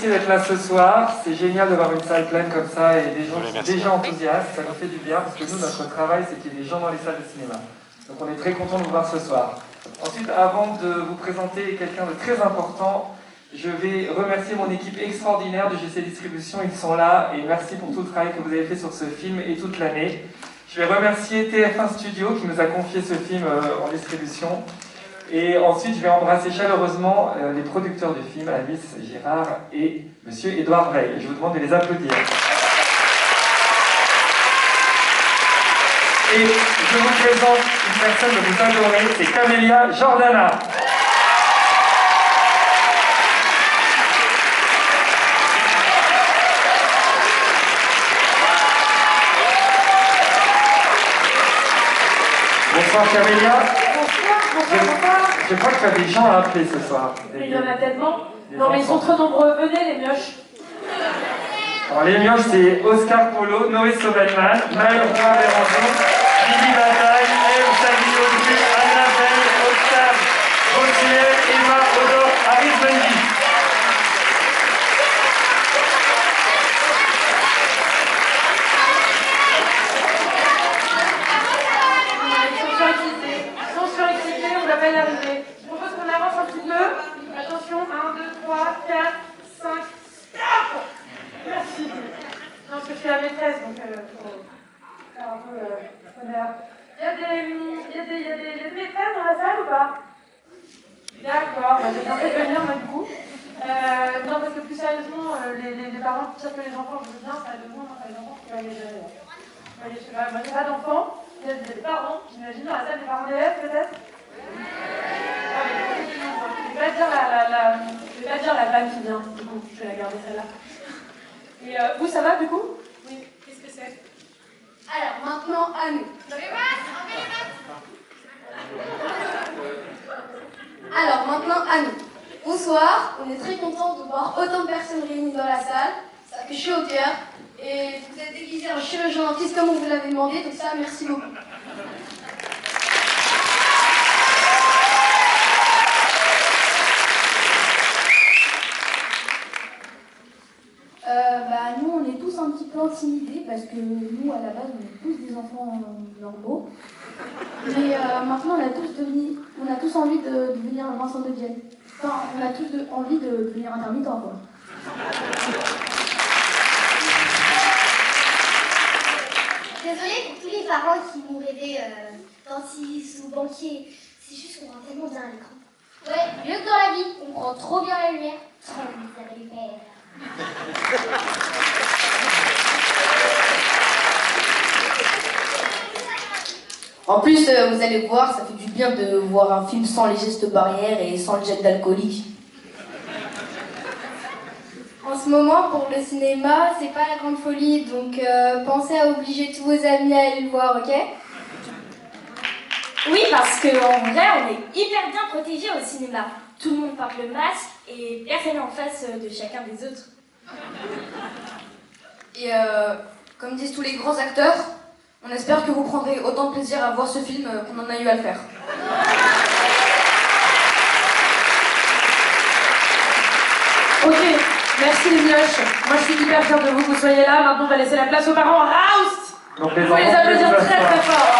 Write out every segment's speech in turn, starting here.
remercier d'être là ce soir. C'est génial d'avoir une salle pleine comme ça et des gens qui sont déjà enthousiastes. Ça nous fait du bien parce que nous, notre travail, c'est qu'il y ait des gens dans les salles de cinéma. Donc on est très contents de vous voir ce soir. Ensuite, avant de vous présenter quelqu'un de très important, je vais remercier mon équipe extraordinaire de GC Distribution. Ils sont là et merci pour tout le travail que vous avez fait sur ce film et toute l'année. Je vais remercier TF1 Studio qui nous a confié ce film en distribution. Et ensuite, je vais embrasser chaleureusement les producteurs du film, Alice Girard et Monsieur Édouard Veil. Je vous demande de les applaudir. Et je vous présente une personne que vous adorez, c'est Camélia Jordana. Bonsoir Camélia. Bonsoir. Je crois que tu as des gens à appeler ce soir. Mais il y en a tellement. Non mais ils sont trop nombreux. Venez les mioches. Alors les mioches, c'est Oscar Polo, Noé Sobelman, Maël Roy-Bérangeon, Lily Bataille, Eve Savigno, Annabelle, Octave, Gauthier, Emma, Odor, Aris Bendy. Ils sont surexcités, on va pas y arriver. Je propose qu'on avance un petit peu. Attention, 1, 2, 3, 4, 5, stop. Merci. Non, parce que je suis la maîtresse, donc faut faire un peu honneur. Il y a des maîtresses dans la salle ou pas? D'accord, j'ai tenté de venir moi du coup. Non, parce que plus sérieusement, les parents qui tirent que les enfants, je veux bien, ça a de moins les enfants qui peuvent aller gérer. Moi j'ai pas d'enfants, il y a des parents, j'imagine, dans la salle des parents d'élèves peut-être. Ah, mais je vais pas dire la vanne qui vient, du coup, je vais la garder celle-là. Et vous, ça va du coup? Oui, qu'est-ce que c'est? Alors, maintenant, à nous. Alors, maintenant, à nous. Bonsoir, on est très contents de voir autant de personnes réunies dans la salle. Ça fait chaud au cœur. Et vous êtes déguisés en chirurgien dentiste comme on vous l'avait demandé, donc ça, merci beaucoup. Nous, on est tous un petit peu intimidés parce que nous, à la base, on est tous des enfants normaux. Mais maintenant, on a tous envie de devenir Vincent de Vienne. Enfin, on a tous envie de devenir intermittent, quoi. Désolée pour tous les parents qui nous rêvaient dentistes ou banquiers. C'est juste qu'on voit tellement bien à l'écran. Ouais, mieux que dans la vie, on prend trop bien la lumière. Trop misère les pères. En plus, vous allez voir, ça fait du bien de voir un film sans les gestes barrières et sans le jet d'alcoolique. En ce moment, pour le cinéma, c'est pas la grande folie, donc pensez à obliger tous vos amis à aller le voir, ok? Oui, parce qu'en vrai, on est hyper bien protégés au cinéma. Tout le monde porte le masque et personne en face de chacun des autres. Et comme disent tous les grands acteurs, on espère que vous prendrez autant de plaisir à voir ce film qu'on en a eu à le faire. Ok, merci les mioches. Moi je suis hyper fière de vous que vous soyez là. Maintenant on va laisser la place aux parents. Roust! Donc Vous pouvez les applaudir très très fort.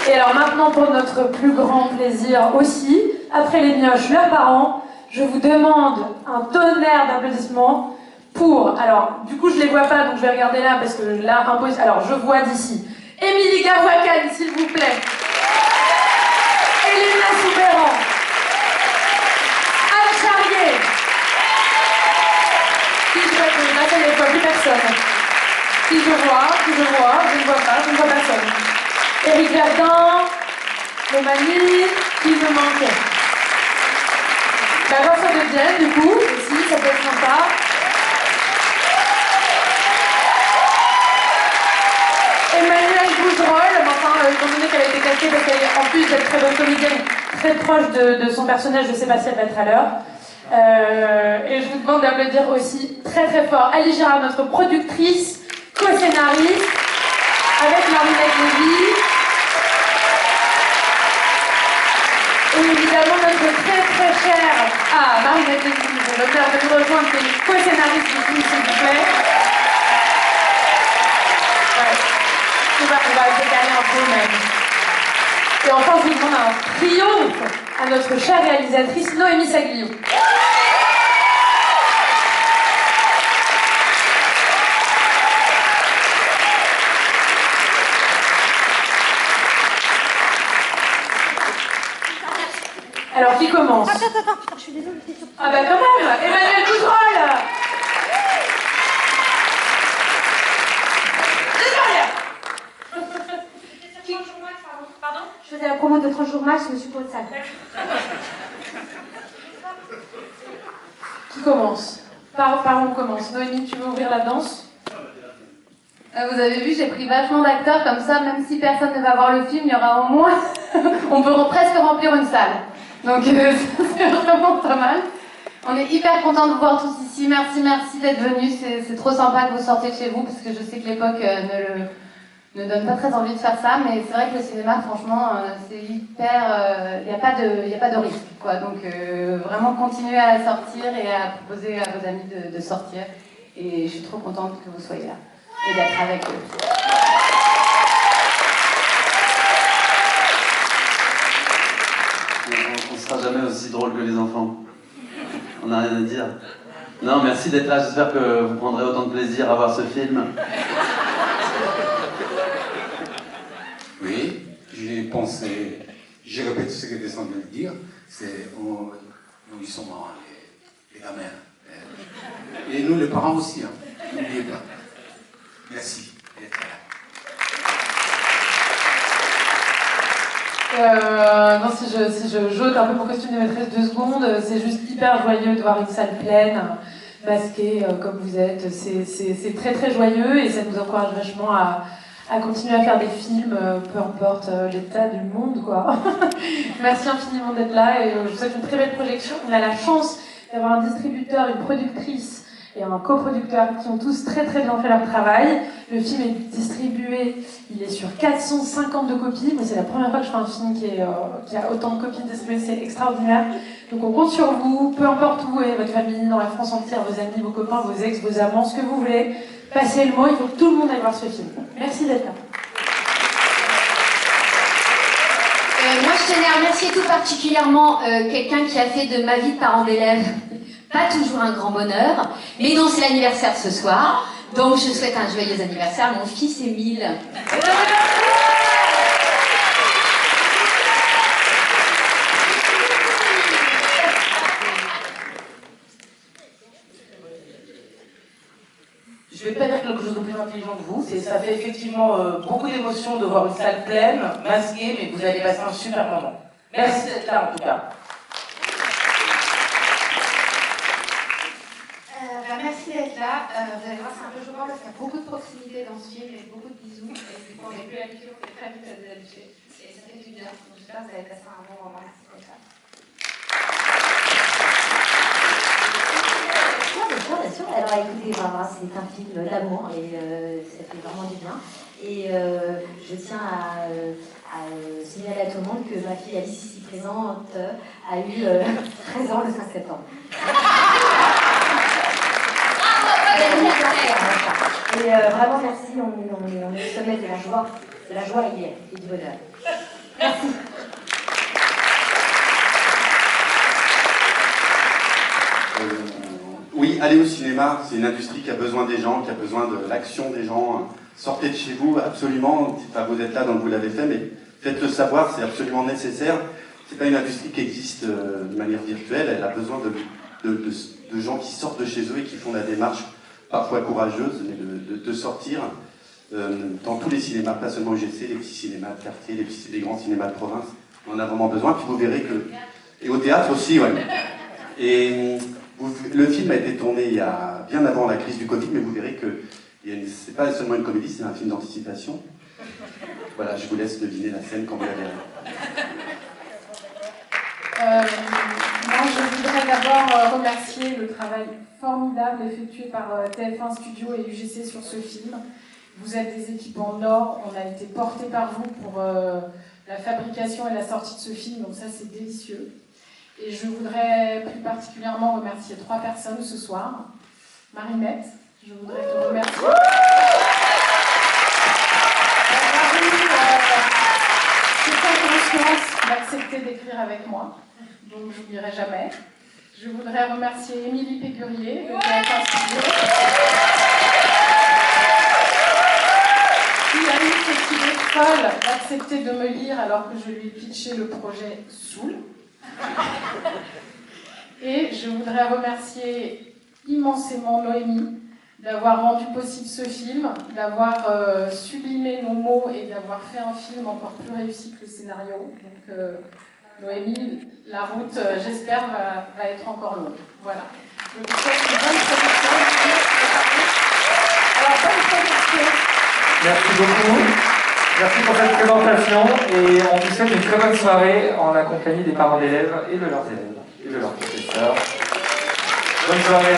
Et alors maintenant, pour notre plus grand plaisir aussi, après les mioches, leurs parents, je vous demande un tonnerre d'applaudissements pour, alors du coup je les vois pas donc je vais regarder là parce que là, impossible, alors je vois d'ici, Émilie Gawakane s'il vous plaît, Elena Soubéran, Anne Charrier, qui je vois, là ça ne voit plus personne, qui je ne vois pas, je ne vois personne. Éric Verdun, Romani, qui me manque. Vincent de Vienne, du coup, aussi, ça peut être sympa. Emmanuelle Boudrol, enfin, étant donné qu'elle a été castée parce qu'elle est, en plus d'être très bonne comédienne, très proche de son personnage, je ne sais pas si elle va être à l'heure. Et je vous demande d'applaudir aussi très très fort Ali Girard, notre productrice, co-scénariste, avec Marie-Lève Lévy. très très cher à Marie-Hélène Lévy, j'ai l'honneur de vous rejoindre, qui est co-scénariste du film, s'il vous plaît. Ouais. On va décaler un peu même. Et enfin, je vous demande un triomphe à notre chère réalisatrice Noémie Saglio. Alors, qui commence? Attends, je suis désolée, c'est sur... Ah bah quand même, Emmanuel Couserol. Pardon? Je faisais la promo de 30 jours max, je me suis pas de salle. Qui commence? Par où on commence? Noémie, tu veux ouvrir la danse? Vous avez vu, j'ai pris vachement d'acteurs, comme ça, même si personne ne va voir le film, il y aura au moins... on peut presque remplir une salle. Donc c'est vraiment pas mal. On est hyper contents de vous voir tous ici. Merci d'être venus. C'est trop sympa que vous sortiez de chez vous, parce que je sais que l'époque ne donne pas très envie de faire ça, mais c'est vrai que le cinéma, franchement, c'est hyper... Il n'y a pas de risque, quoi. Donc vraiment, continuez à sortir et à proposer à vos amis de sortir. Et je suis trop contente que vous soyez là et d'être avec eux. On ne sera jamais aussi drôle que les enfants. On n'a rien à dire. Non, merci d'être là. J'espère que vous prendrez autant de plaisir à voir ce film. Oui, j'ai pensé, je répète ce que Descend vient de dire, c'est nous ils sont marrants, les gamins. Et nous les parents aussi, hein. N'oubliez pas. Merci d'être là. Non, si je jote un peu mon costume de maîtresse 2 secondes, c'est juste hyper joyeux de voir une salle pleine, masquée comme vous êtes. C'est très très joyeux et ça nous encourage vachement à continuer à faire des films, peu importe l'état du monde, quoi. Merci infiniment d'être là et je vous souhaite une très belle projection. On a la chance d'avoir un distributeur, une productrice et un coproducteur qui ont tous très très bien fait leur travail. Le film est distribué, il est sur 452 copies, mais c'est la première fois que je fais un film qui a autant de copies distribuées, c'est extraordinaire. Donc on compte sur vous, peu importe où est votre famille, dans la France entière, vos amis, vos copains, vos ex, vos amants, ce que vous voulez, passez le mot, il faut que tout le monde aille voir ce film. Merci d'être là. Moi je tenais à remercier tout particulièrement quelqu'un qui a fait de ma vie de parent d'élève pas toujours un grand bonheur, mais non, c'est l'anniversaire ce soir, donc je souhaite un joyeux anniversaire à mon fils Émile. Je vais pas dire quelque chose de plus intelligent que vous, ça fait effectivement beaucoup d'émotions de voir une salle pleine, masquée, mais vous allez passer un super moment. Merci d'être là en tout cas. Merci d'être là. Vous allez voir, c'est un peu choquant parce qu'il y a beaucoup de proximité dans ce film et beaucoup de bisous. Et du coup, on n'est plus habitué, on est très vite habitué. Et ça fait du bien. Donc, j'espère que vous allez passer un bon moment. Merci d'être là. Bien sûr. Alors écoutez, c'est un film d'amour et ça fait vraiment du bien. Et je tiens à signaler à tout le monde que ma fille Alice, ici présente, a eu 13 ans le 5 septembre. Et vraiment merci, on est au sommet de la joie et du bonheur. Merci. Oui, allez au cinéma, c'est une industrie qui a besoin des gens, qui a besoin de l'action des gens. Sortez de chez vous, absolument, dites pas vous êtes là, donc vous l'avez fait, mais faites-le savoir, c'est absolument nécessaire. C'est pas une industrie qui existe de manière virtuelle, elle a besoin de gens qui sortent de chez eux et qui font la démarche parfois courageuse, mais de sortir dans tous les cinémas, pas seulement UGC, les petits cinémas de quartier, les grands cinémas de province, on en a vraiment besoin, puis vous verrez que... Et au théâtre aussi, ouais. Et le film a été tourné il y a bien avant la crise du Covid, mais vous verrez que c'est pas seulement une comédie, c'est un film d'anticipation. Voilà, je vous laisse deviner la scène quand vous la verrez. Moi, je voudrais d'abord remercier le travail formidable effectué par TF1 Studio et UGC sur ce film. Vous êtes des équipes en or, on a été portés par vous pour la fabrication et la sortie de ce film, donc ça c'est délicieux. Et je voudrais plus particulièrement remercier 3 personnes ce soir. Marinette, je voudrais te remercier. C'est ta confiance d'accepter d'écrire avec moi, donc je n'oublierai jamais. Je voudrais remercier Émilie Pécurier, le directeur studio, qui a eu cette idée folle d'accepter de me lire alors que je lui ai pitché le projet Soul. Et je voudrais remercier immensément Noémie d'avoir rendu possible ce film, d'avoir sublimé nos mots et d'avoir fait un film encore plus réussi que le scénario. Donc Noémie, la route, j'espère, va être encore longue. Voilà. Je vous souhaite une bonne production. Alors, bonne production. Merci beaucoup. Merci pour cette présentation et on vous souhaite une très bonne soirée en la compagnie des parents d'élèves et de leurs élèves et de leurs professeurs. Bonne soirée.